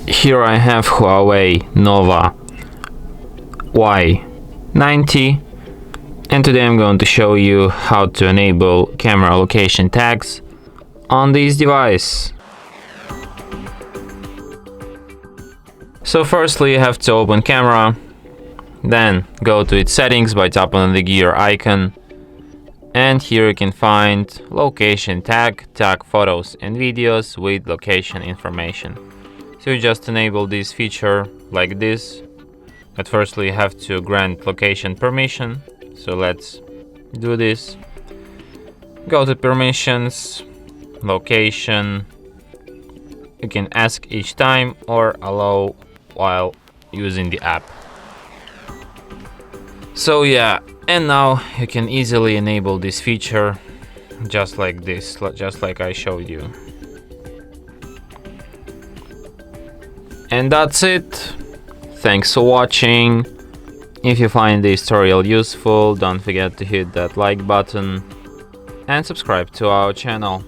Here I have HUAWEI Nova Y90, and today I'm going to show you how to enable camera location tags on this device. So firstly you have to open camera, then go to its settings by tapping on the gear icon, and here you can find location tag photos and videos with location information. So you just enable this feature like this, but firstly you have to grant location permission. So let's do this. Go to permissions, location. You can ask each time or allow while using the app. So yeah, and now you can easily enable this feature just like this, just like I showed you. And that's it. Thanks for watching. If you find this tutorial useful, don't forget to hit that like button and subscribe to our channel.